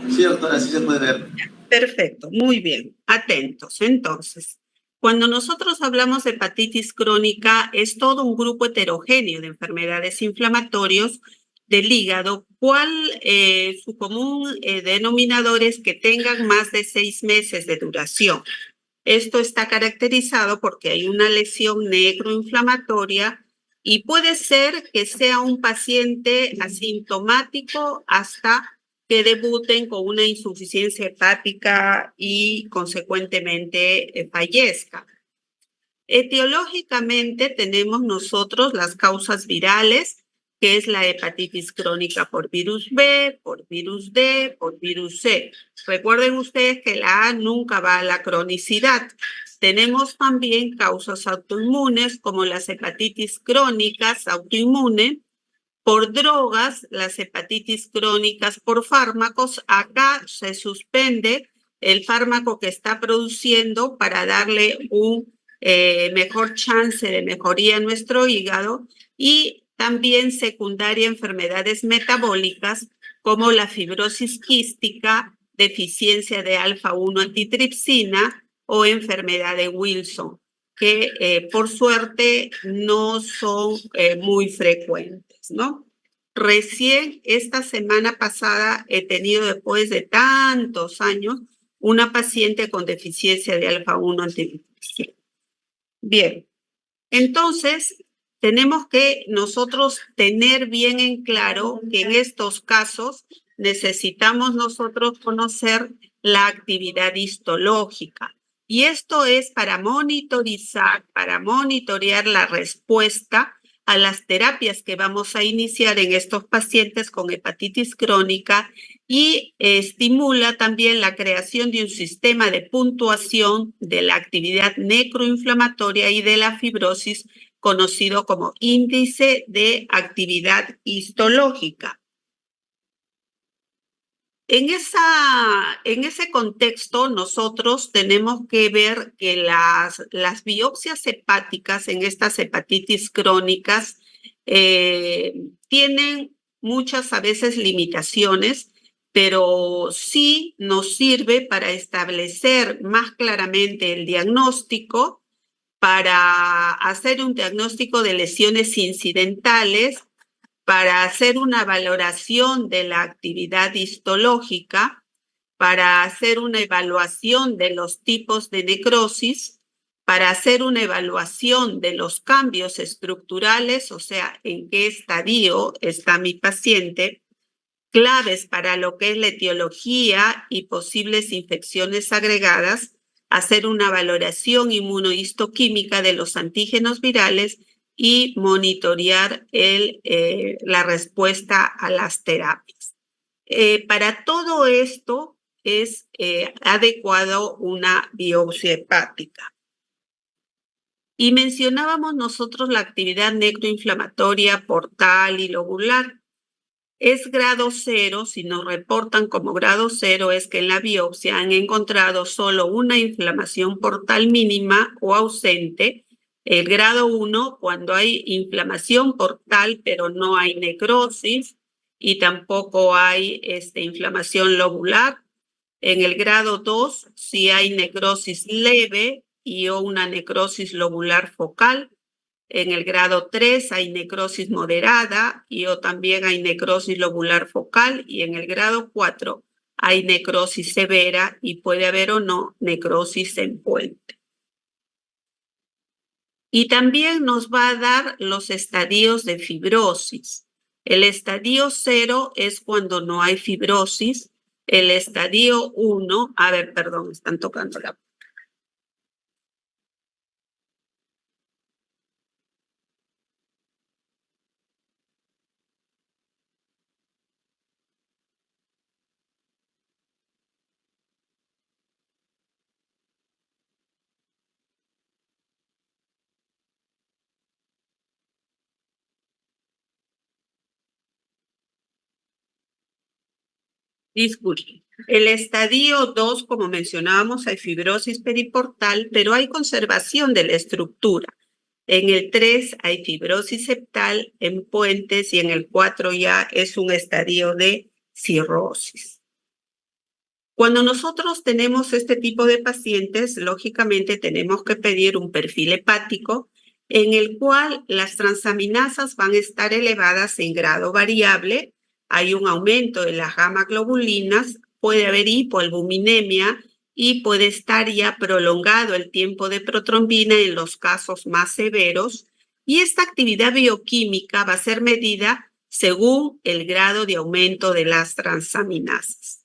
Cierto, así se puede ver. Perfecto, muy bien. Atentos. Entonces, cuando nosotros hablamos de hepatitis crónica, es todo un grupo heterogéneo de enfermedades inflamatorias del hígado, cual su común denominador es que tengan más de 6 meses de duración. Esto está caracterizado porque hay una lesión necroinflamatoria y puede ser que sea un paciente asintomático hasta que debuten con una insuficiencia hepática y consecuentemente fallezca. Etiológicamente tenemos nosotros las causas virales, que es la hepatitis crónica por virus B, por virus D, por virus C. Recuerden ustedes que la A nunca va a la cronicidad. Tenemos también causas autoinmunes como las hepatitis crónicas autoinmunes, por drogas, las hepatitis crónicas por fármacos. Acá se suspende el fármaco que está produciendo para darle un mejor chance de mejoría en nuestro hígado, y también secundaria enfermedades metabólicas como la fibrosis quística, deficiencia de alfa-1 antitripsina o enfermedad de Wilson, que por suerte no son muy frecuentes, ¿no? Recién esta semana pasada he tenido, después de tantos años, una paciente con deficiencia de alfa-1 antitripsina. Bien, entonces tenemos que nosotros tener bien en claro que en estos casos necesitamos nosotros conocer la actividad histológica. Y esto es para monitorear la respuesta a las terapias que vamos a iniciar en estos pacientes con hepatitis crónica, y estimula también la creación de un sistema de puntuación de la actividad necroinflamatoria y de la fibrosis, conocido como índice de actividad histológica. En ese contexto, nosotros tenemos que ver que las biopsias hepáticas en estas hepatitis crónicas tienen muchas a veces limitaciones, pero sí nos sirve para establecer más claramente el diagnóstico, para hacer un diagnóstico de lesiones incidentales, para hacer una valoración de la actividad histológica, para hacer una evaluación de los tipos de necrosis, para hacer una evaluación de los cambios estructurales, o sea, en qué estadio está mi paciente, claves para lo que es la etiología y posibles infecciones agregadas, hacer una valoración inmunohistoquímica de los antígenos virales y monitorear la respuesta a las terapias. Para todo esto es adecuado una biopsia hepática. Y mencionábamos nosotros la actividad necroinflamatoria portal y lobular. Es grado 0, si nos reportan como grado 0 es que en la biopsia han encontrado solo una inflamación portal mínima o ausente. El grado 1, cuando hay inflamación portal pero no hay necrosis y tampoco hay inflamación lobular. En el grado 2, si hay necrosis leve y o una necrosis lobular focal. En el grado 3 hay necrosis moderada y o también hay necrosis lobular focal, y en el grado 4 hay necrosis severa y puede haber o no necrosis en puente. Y también nos va a dar los estadios de fibrosis. El estadio 0 es cuando no hay fibrosis. El estadio 1, están tocando la... Disculpe. El estadio 2, como mencionábamos, hay fibrosis periportal, pero hay conservación de la estructura. En el 3 hay fibrosis septal en puentes y en el 4 ya es un estadio de cirrosis. Cuando nosotros tenemos este tipo de pacientes, lógicamente tenemos que pedir un perfil hepático en el cual las transaminasas van a estar elevadas en grado variable. Hay un aumento de las gamma globulinas, puede haber hipoalbuminemia y puede estar ya prolongado el tiempo de protrombina en los casos más severos. Y esta actividad bioquímica va a ser medida según el grado de aumento de las transaminasas.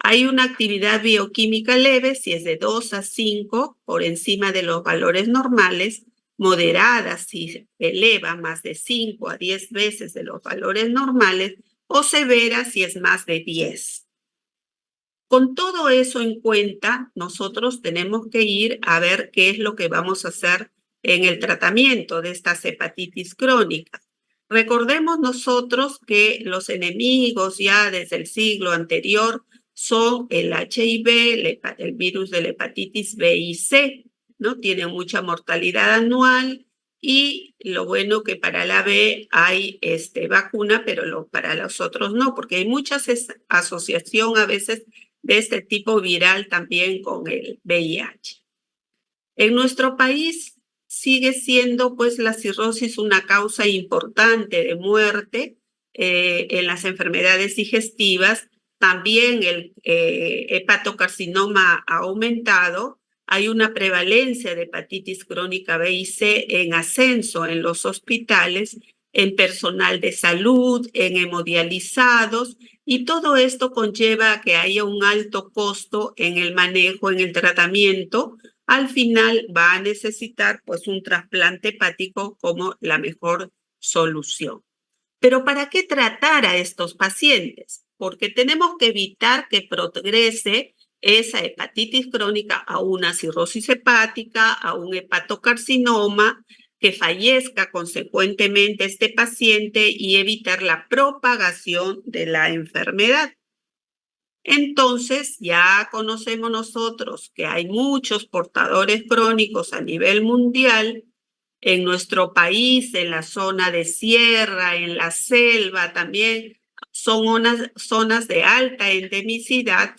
Hay una actividad bioquímica leve si es de 2 a 5 por encima de los valores normales, moderada si se eleva más de 5 a 10 veces de los valores normales o severa si es más de 10. Con todo eso en cuenta, nosotros tenemos que ir a ver qué es lo que vamos a hacer en el tratamiento de estas hepatitis crónicas. Recordemos nosotros que los enemigos ya desde el siglo anterior son el HIV, el virus de la hepatitis B y C, ¿no? Tienen mucha mortalidad anual y lo bueno que para la B hay vacuna, pero para los otros no, porque hay mucha asociación a veces de este tipo viral también con el VIH. En nuestro país sigue siendo pues la cirrosis una causa importante de muerte en las enfermedades digestivas. También el hepatocarcinoma ha aumentado. Hay una prevalencia de hepatitis crónica B y C en ascenso en los hospitales, en personal de salud, en hemodializados, y todo esto conlleva a que haya un alto costo en el manejo, en el tratamiento. Al final va a necesitar pues un trasplante hepático como la mejor solución. Pero ¿para qué tratar a estos pacientes? Porque tenemos que evitar que progrese esa hepatitis crónica a una cirrosis hepática, a un hepatocarcinoma, que fallezca consecuentemente este paciente y evitar la propagación de la enfermedad. Entonces, ya conocemos nosotros que hay muchos portadores crónicos a nivel mundial, en nuestro país, en la zona de sierra, en la selva también, son unas zonas de alta endemicidad.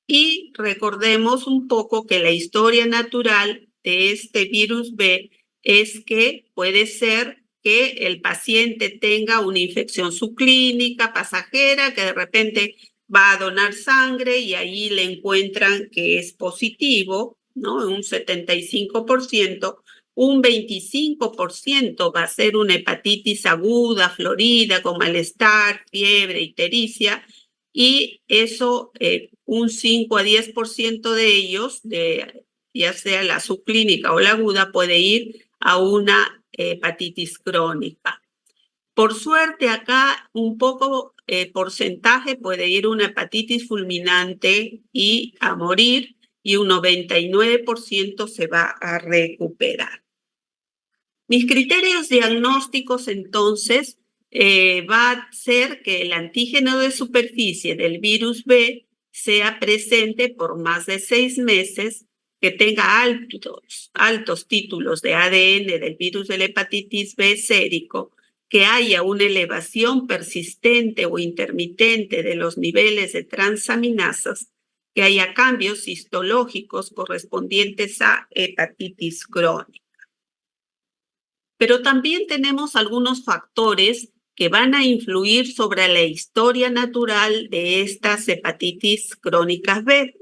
Y recordemos un poco que la historia natural de este virus B es que puede ser que el paciente tenga una infección subclínica pasajera, que de repente va a donar sangre y ahí le encuentran que es positivo, ¿no? Un 75%, un 25% va a ser una hepatitis aguda, florida, con malestar, fiebre, ictericia, y eso, un 5 a 10% de ellos, ya sea la subclínica o la aguda, puede ir a una hepatitis crónica. Por suerte, acá un poco porcentaje puede ir a una hepatitis fulminante y a morir, y un 99% se va a recuperar. Mis criterios diagnósticos, entonces, va a ser que el antígeno de superficie del virus B sea presente por más de 6 meses, que tenga altos títulos de ADN del virus de la hepatitis B sérico, que haya una elevación persistente o intermitente de los niveles de transaminasas, que haya cambios histológicos correspondientes a hepatitis crónica. Pero también tenemos algunos factores que van a influir sobre la historia natural de estas hepatitis crónicas B.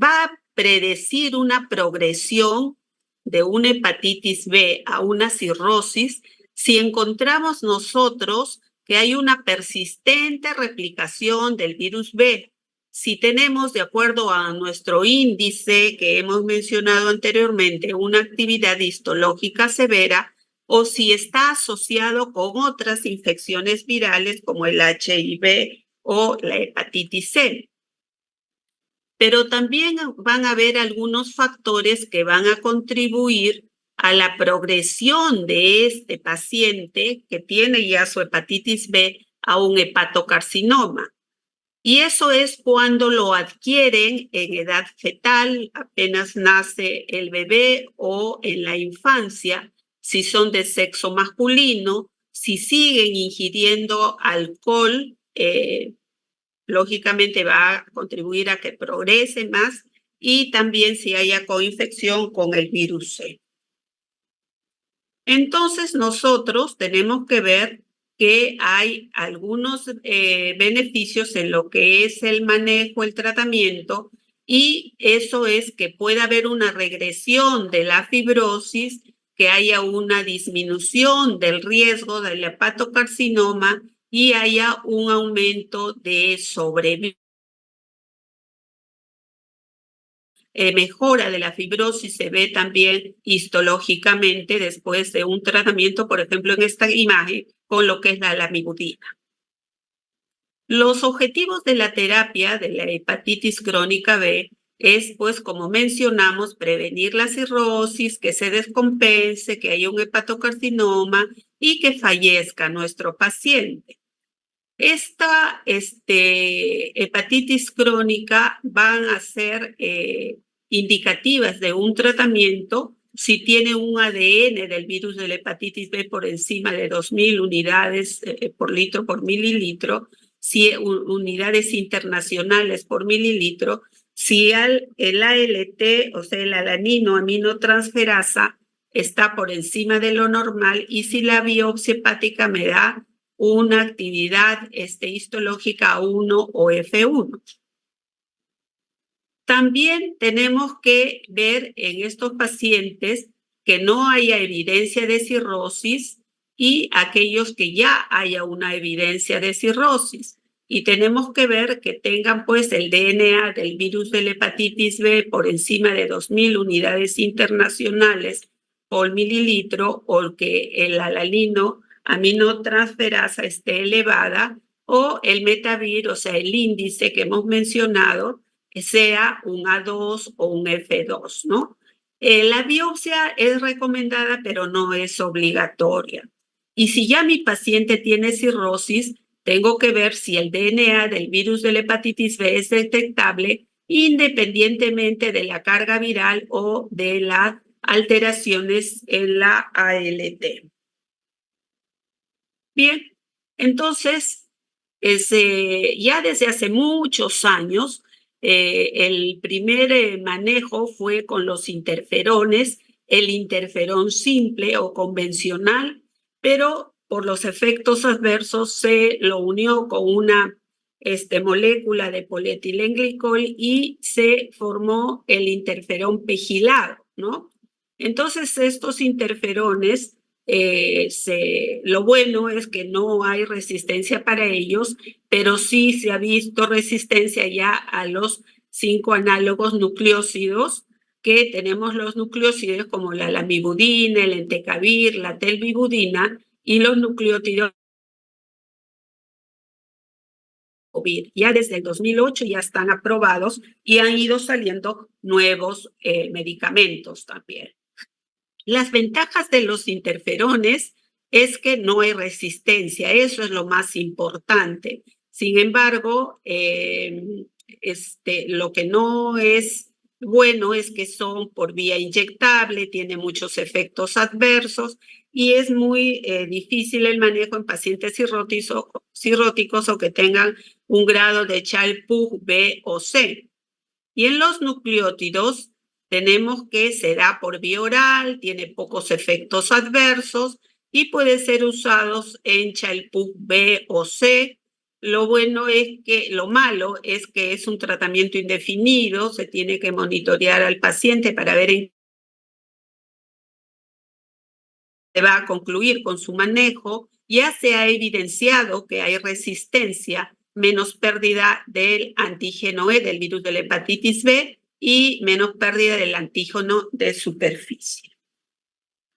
Va a predecir una progresión de una hepatitis B a una cirrosis si encontramos nosotros que hay una persistente replicación del virus B. Si tenemos, de acuerdo a nuestro índice que hemos mencionado anteriormente, una actividad histológica severa, o si está asociado con otras infecciones virales como el HIV o la hepatitis C. Pero también van a haber algunos factores que van a contribuir a la progresión de este paciente que tiene ya su hepatitis B a un hepatocarcinoma. Y eso es cuando lo adquieren en edad fetal, apenas nace el bebé, o en la infancia, si son de sexo masculino, si siguen ingiriendo alcohol lógicamente va a contribuir a que progrese más y también si haya coinfección con el virus C. Entonces nosotros tenemos que ver que hay algunos beneficios en lo que es el manejo, el tratamiento, y eso es que pueda haber una regresión de la fibrosis, que haya una disminución del riesgo del hepatocarcinoma y haya un aumento de sobrevivencia. Mejora de la fibrosis se ve también histológicamente después de un tratamiento, por ejemplo, en esta imagen, con lo que es la lamivudina. Los objetivos de la terapia de la hepatitis crónica B es, pues, como mencionamos, prevenir la cirrosis, que se descompense, que haya un hepatocarcinoma y que fallezca nuestro paciente. Esta hepatitis crónica van a ser indicativas de un tratamiento si tiene un ADN del virus de la hepatitis B por encima de 2.000 unidades por litro por mililitro, si unidades internacionales por mililitro, si el ALT, o sea, el alanino aminotransferasa, está por encima de lo normal y si la biopsia hepática me da una actividad histológica 1 o F1. También tenemos que ver en estos pacientes que no haya evidencia de cirrosis y aquellos que ya haya una evidencia de cirrosis. Y tenemos que ver que tengan pues el DNA del virus de la hepatitis B por encima de 2.000 unidades internacionales por mililitro o que el alanino aminotransferasa esté elevada o el metavir, o sea, el índice que hemos mencionado, sea un A2 o un F2, ¿no? La biopsia es recomendada, pero no es obligatoria. Y si ya mi paciente tiene cirrosis, tengo que ver si el DNA del virus de la hepatitis B es detectable independientemente de la carga viral o de las alteraciones en la ALT. Bien, entonces, ya desde hace muchos años, el primer manejo fue con los interferones, el interferón simple o convencional, pero por los efectos adversos se lo unió con una molécula de polietilenglicol y se formó el interferón pegilado, ¿no? Entonces, estos interferones, lo bueno es que no hay resistencia para ellos, pero sí se ha visto resistencia ya a los 5 análogos nucleósidos, que tenemos los nucleósidos como la lamivudina, el entecavir, la telvibudina y los nucleótidos. Ya desde el 2008 ya están aprobados y han ido saliendo nuevos medicamentos también. Las ventajas de los interferones es que no hay resistencia, eso es lo más importante. Sin embargo, lo que no es bueno es que son por vía inyectable, tiene muchos efectos adversos y es muy difícil el manejo en pacientes cirróticos o que tengan un grado de Child-Pugh B o C. Y en los nucleótidos tenemos que se da por vía oral, tiene pocos efectos adversos y puede ser usados en Child-Pugh B o C. Lo malo es que es un tratamiento indefinido, se tiene que monitorear al paciente para ver en se va a concluir con su manejo. Ya se ha evidenciado que hay resistencia, menos pérdida del antígeno E del virus de la hepatitis B y menos pérdida del antígeno de superficie.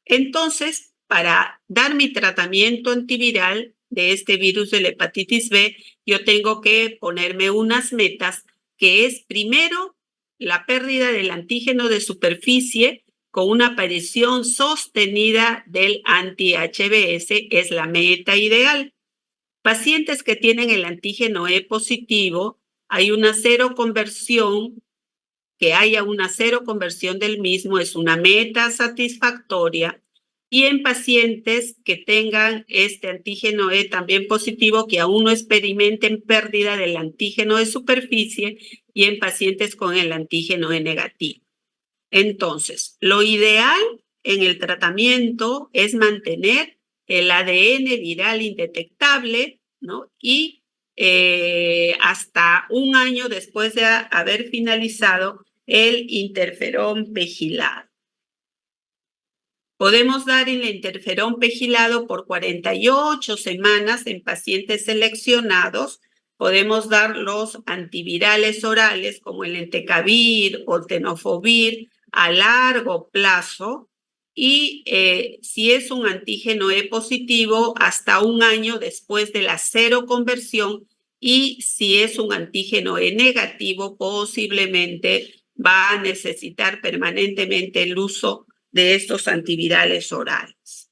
Entonces, para dar mi tratamiento antiviral de este virus de la hepatitis B, yo tengo que ponerme unas metas, que es primero la pérdida del antígeno de superficie con una aparición sostenida del anti-HBs, es la meta ideal. Pacientes que tienen el antígeno E positivo, hay una seroconversión, que haya una seroconversión del mismo es una meta satisfactoria. y en pacientes que tengan este antígeno E también positivo, que aún no experimenten pérdida del antígeno de superficie, y en pacientes con el antígeno E negativo. Entonces, lo ideal en el tratamiento es mantener el ADN viral indetectable, ¿no? Y hasta un año después de haber finalizado el interferón pegilado. Podemos dar el interferón pegilado por 48 semanas en pacientes seleccionados. Podemos dar los antivirales orales como el entecavir o el tenofovir a largo plazo, y si es un antígeno E positivo, hasta un año después de la seroconversión, y si es un antígeno E negativo, posiblemente va a necesitar permanentemente el uso de estos antivirales orales.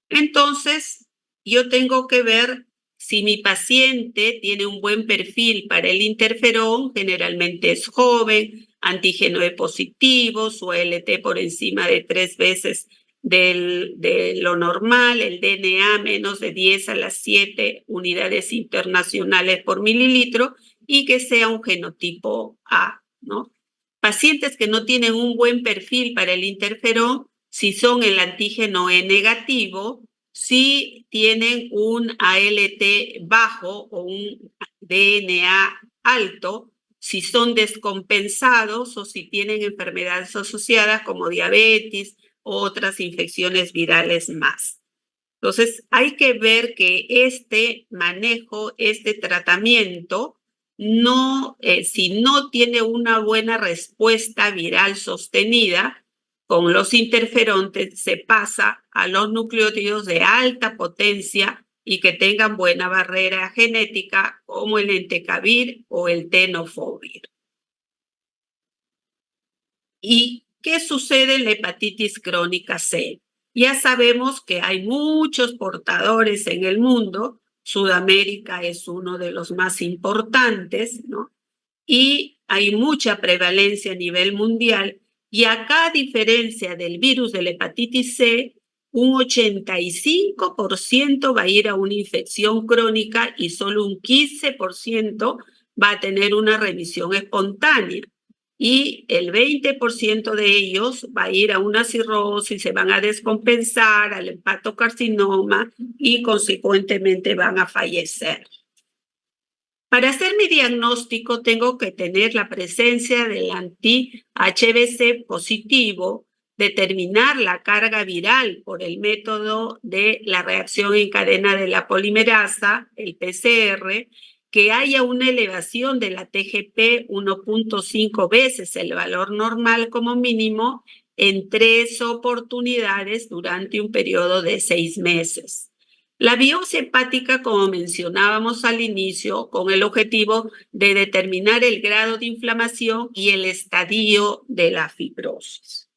Entonces, yo tengo que ver si mi paciente tiene un buen perfil para el interferón. Generalmente es joven, antígeno E positivo, su ALT por encima de 3 veces de lo normal, el DNA menos de 10 a las 7 unidades internacionales por mililitro, y que sea un genotipo A, ¿no? Pacientes que no tienen un buen perfil para el interferón, si son el antígeno E negativo, si tienen un ALT bajo o un DNA alto, si son descompensados o si tienen enfermedades asociadas como diabetes o otras infecciones virales más. Entonces, hay que ver que este manejo, este tratamiento, si no tiene una buena respuesta viral sostenida con los interferontes, se pasa a los nucleótidos de alta potencia y que tengan buena barrera genética, como el entecavir o el tenofovir. ¿Y qué sucede en la hepatitis crónica C? Ya sabemos que hay muchos portadores en el mundo. Sudamérica es uno de los más importantes, ¿no? Y hay mucha prevalencia a nivel mundial. Y acá, a diferencia del virus de la hepatitis C, un 85% va a ir a una infección crónica y solo un 15% va a tener una remisión espontánea. Y el 20% de ellos va a ir a una cirrosis, se van a descompensar, al hepatocarcinoma, y consecuentemente van a fallecer. Para hacer mi diagnóstico tengo que tener la presencia del anti-HBC positivo, determinar la carga viral por el método de la reacción en cadena de la polimerasa, el PCR, que haya una elevación de la TGP 1.5 veces el valor normal como mínimo en 3 oportunidades durante un periodo de 6 meses. La biopsia hepática, como mencionábamos al inicio, con el objetivo de determinar el grado de inflamación y el estadio de la fibrosis.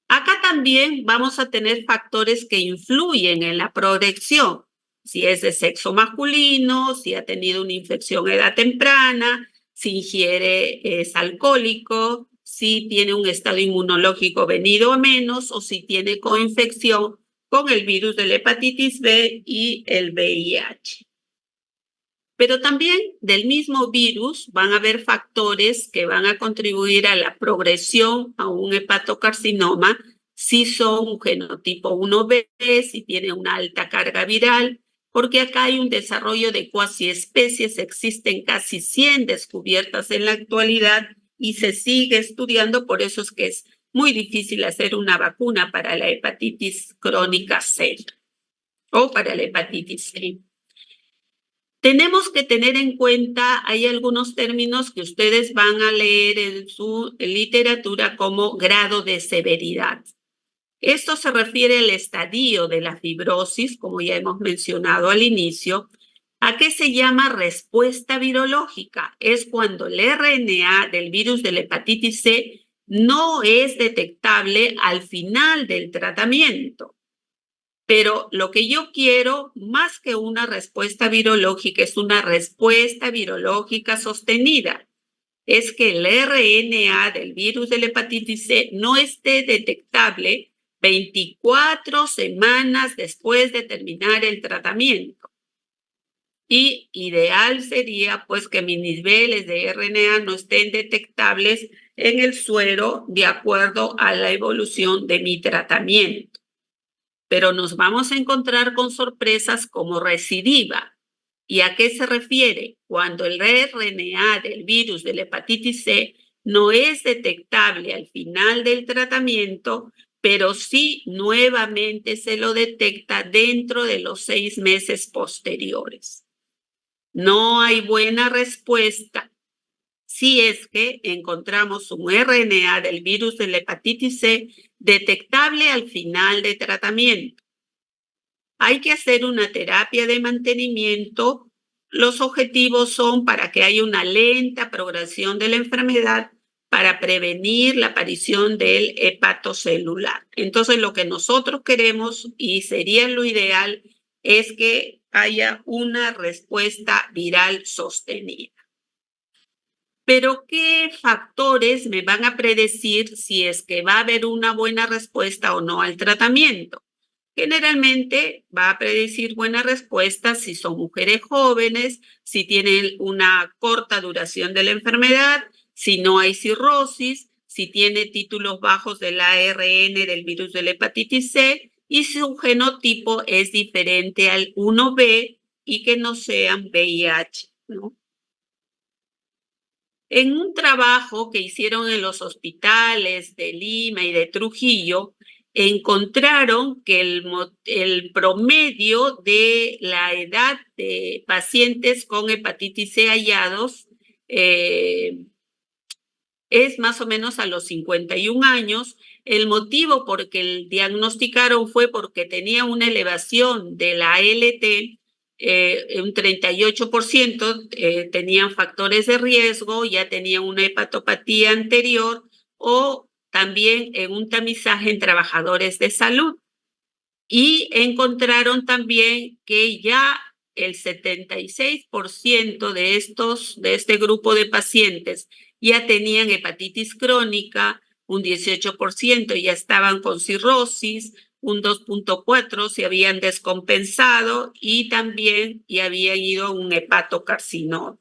Acá también vamos a tener factores que influyen en la progresión. Si es de sexo masculino, si ha tenido una infección a edad temprana, si ingiere, es alcohólico, si tiene un estado inmunológico venido a menos, o si tiene coinfección con el virus de la hepatitis B y el VIH. Pero también del mismo virus van a haber factores que van a contribuir a la progresión a un hepatocarcinoma, si son un genotipo 1B, si tiene una alta carga viral, porque acá hay un desarrollo de cuasiespecies. Existen casi 100 descubiertas en la actualidad y se sigue estudiando, por eso es que es muy difícil hacer una vacuna para la hepatitis crónica C o para la hepatitis C. Tenemos que tener en cuenta, hay algunos términos que ustedes van a leer en su literatura como grado de severidad. Esto se refiere al estadio de la fibrosis, como ya hemos mencionado al inicio. ¿A qué se llama respuesta virológica? Es cuando el RNA del virus de la hepatitis C no es detectable al final del tratamiento. Pero lo que yo quiero, más que una respuesta virológica, es una respuesta virológica sostenida. Es que el RNA del virus de la hepatitis C no esté detectable 24 semanas después de terminar el tratamiento. Y ideal sería pues que mis niveles de RNA no estén detectables en el suero de acuerdo a la evolución de mi tratamiento. Pero nos vamos a encontrar con sorpresas como recidiva. ¿Y a qué se refiere? Cuando el RNA del virus de la hepatitis C no es detectable al final del tratamiento, pero sí nuevamente se lo detecta dentro de los 6 meses posteriores. No hay buena respuesta si es que encontramos un RNA del virus de la hepatitis C detectable al final de tratamiento. Hay que hacer una terapia de mantenimiento. Los objetivos son para que haya una lenta progresión de la enfermedad para prevenir la aparición del hepatocelular. Entonces, lo que nosotros queremos y sería lo ideal es que haya una respuesta viral sostenida. Pero, ¿qué factores me van a predecir si es que va a haber una buena respuesta o no al tratamiento? Generalmente va a predecir buena respuesta si son mujeres jóvenes, si tienen una corta duración de la enfermedad, si no hay cirrosis, si tiene títulos bajos del ARN del virus de la hepatitis C y si su genotipo es diferente al 1B y que no sean VIH, ¿no? En un trabajo que hicieron en los hospitales de Lima y de Trujillo, encontraron que el promedio de la edad de pacientes con hepatitis C hallados es más o menos a los 51 años. El motivo por que el diagnosticaron fue porque tenía una elevación de la ALT, un 38%, tenían factores de riesgo, ya tenían una hepatopatía anterior o también en un tamizaje en trabajadores de salud. Y encontraron también que ya el 76% de este grupo de pacientes ya tenían hepatitis crónica, un 18% ya estaban con cirrosis, un 2.4% se habían descompensado y también ya habían ido a un hepatocarcinoma.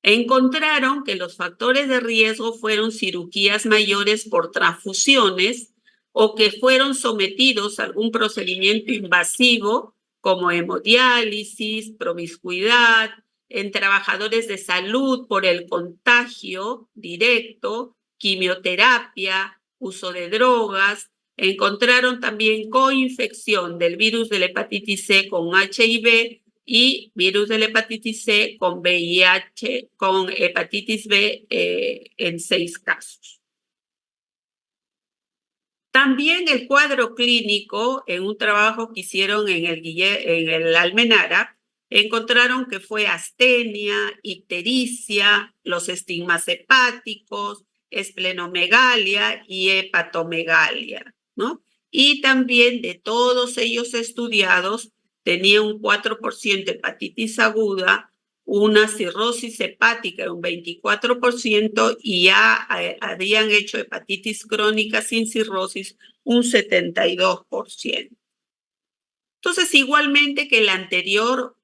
Encontraron que los factores de riesgo fueron cirugías mayores por transfusiones o que fueron sometidos a algún procedimiento invasivo como hemodiálisis, promiscuidad, en trabajadores de salud por el contagio directo, quimioterapia, uso de drogas. Encontraron también coinfección del virus de la hepatitis C con HIV y virus de la hepatitis C con VIH, con hepatitis B en 6 casos. También el cuadro clínico, en un trabajo que hicieron en el Almenara, encontraron que fue astenia, ictericia, los estigmas hepáticos, esplenomegalia y hepatomegalia, ¿no? Y también de todos ellos estudiados, tenía un 4% hepatitis aguda, una cirrosis hepática, un 24%, y ya habían hecho hepatitis crónica sin cirrosis, un 72%. Entonces, igualmente que el anterior,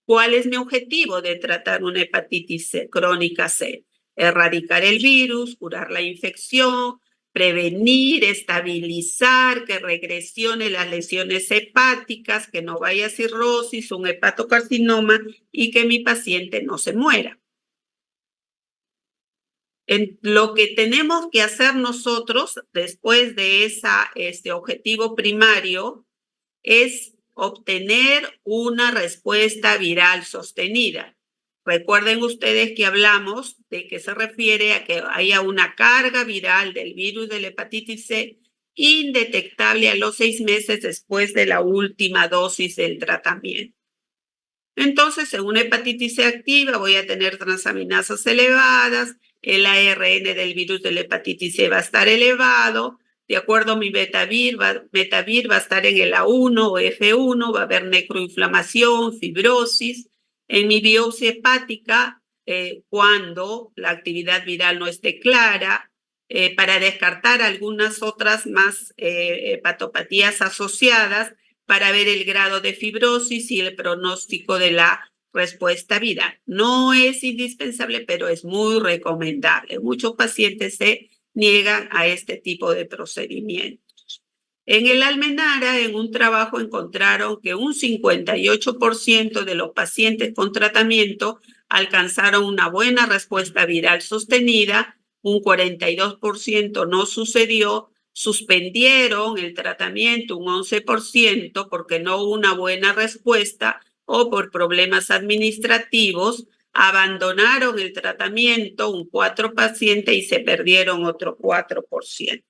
¿cuál es mi objetivo de tratar una hepatitis crónica C? Erradicar el virus, curar la infección, prevenir, estabilizar, que regresione las lesiones hepáticas, que no vaya cirrosis, un hepatocarcinoma y que mi paciente no se muera. Lo que tenemos que hacer nosotros después de ese objetivo primario es obtener una respuesta viral sostenida. Recuerden ustedes que hablamos de que se refiere a que haya una carga viral del virus de la hepatitis C indetectable a los 6 meses después de la última dosis del tratamiento. Entonces, en una hepatitis C activa voy a tener transaminasas elevadas, el ARN del virus de la hepatitis C va a estar elevado, de acuerdo a mi betavir va a estar en el A1 o F1, va a haber necroinflamación, fibrosis. En mi biopsia hepática, cuando la actividad viral no esté clara, para descartar algunas otras más hepatopatías asociadas, para ver el grado de fibrosis y el pronóstico de la respuesta viral. No es indispensable, pero es muy recomendable. Muchos pacientes se niegan a este tipo de procedimientos. En el Almenara, en un trabajo, encontraron que un 58% de los pacientes con tratamiento alcanzaron una buena respuesta viral sostenida, un 42% no sucedió, suspendieron el tratamiento un 11% porque no hubo una buena respuesta o por problemas administrativos, abandonaron el tratamiento un 4% y se perdieron otro 4%.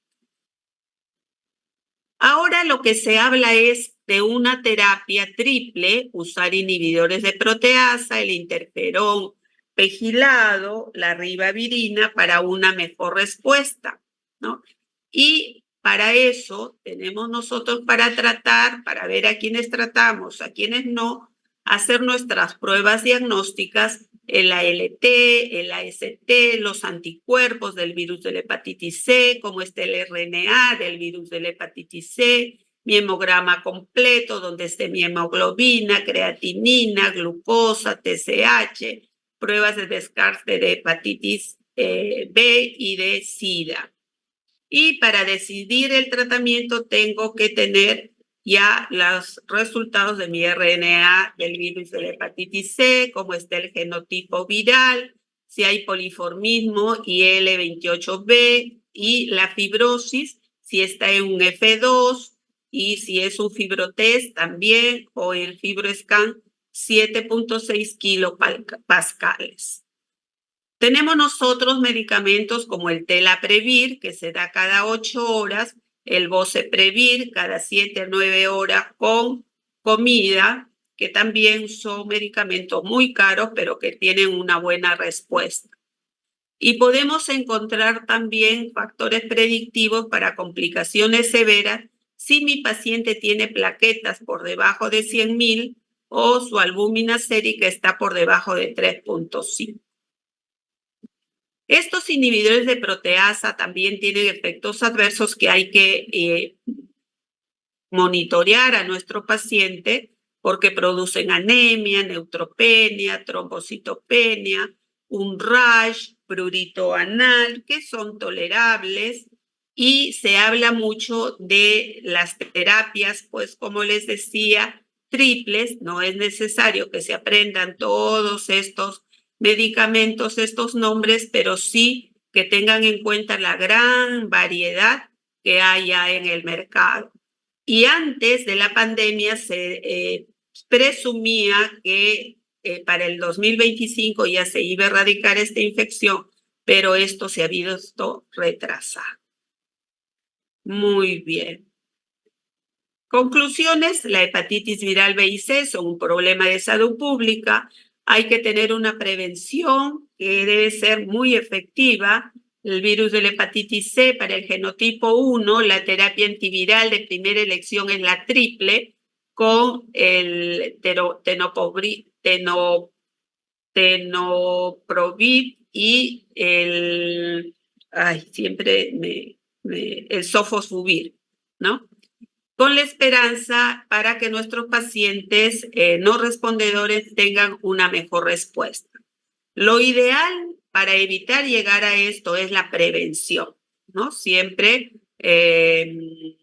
Ahora lo que se habla es de una terapia triple, usar inhibidores de proteasa, el interferón pegilado, la ribavirina para una mejor respuesta, ¿no? Y para eso tenemos nosotros para tratar, para ver a quiénes tratamos, a quiénes no, hacer nuestras pruebas diagnósticas, el ALT, el AST, los anticuerpos del virus de la hepatitis C, como está el RNA del virus de la hepatitis C, mi hemograma completo, donde esté mi hemoglobina, creatinina, glucosa, TSH, pruebas de descarte de hepatitis B y de SIDA. Y para decidir el tratamiento tengo que tener ya los resultados de mi RNA del virus de la hepatitis C, cómo está el genotipo viral, si hay poliformismo y L28B y la fibrosis, si está en un F2 y si es un fibrotest también o el fibroscan 7.6 kilopascales. Tenemos nosotros medicamentos como el Telaprevir, que se da cada 8 horas, el Boceprevir cada 7 a 9 horas con comida, que también son medicamentos muy caros, pero que tienen una buena respuesta. Y podemos encontrar también factores predictivos para complicaciones severas si mi paciente tiene plaquetas por debajo de 100.000 o su albúmina sérica está por debajo de 3.5. Estos inhibidores de proteasa también tienen efectos adversos que hay que monitorear a nuestro paciente porque producen anemia, neutropenia, trombocitopenia, un rash, prurito anal, que son tolerables, y se habla mucho de las terapias, pues como les decía, triples. No es necesario que se aprendan todos estos medicamentos, estos nombres, pero sí que tengan en cuenta la gran variedad que hay ya en el mercado. Y antes de la pandemia se presumía que para el 2025 ya se iba a erradicar esta infección, pero esto se ha visto retrasado. Muy bien. Conclusiones: la hepatitis viral B y C son un problema de salud pública. Hay que tener una prevención que debe ser muy efectiva. El virus de la hepatitis C para el genotipo 1, la terapia antiviral de primera elección es la triple con el tenoprovir y el sofosbuvir, ¿no? Con la esperanza para que nuestros pacientes no respondedores tengan una mejor respuesta. Lo ideal para evitar llegar a esto es la prevención, ¿no? Siempre el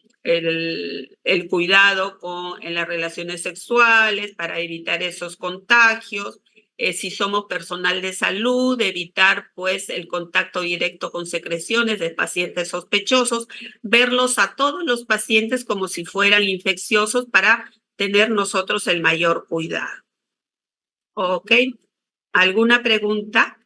cuidado en las relaciones sexuales para evitar esos contagios. Si somos personal de salud, evitar pues el contacto directo con secreciones de pacientes sospechosos, verlos a todos los pacientes como si fueran infecciosos para tener nosotros el mayor cuidado. ¿Ok? ¿Alguna pregunta?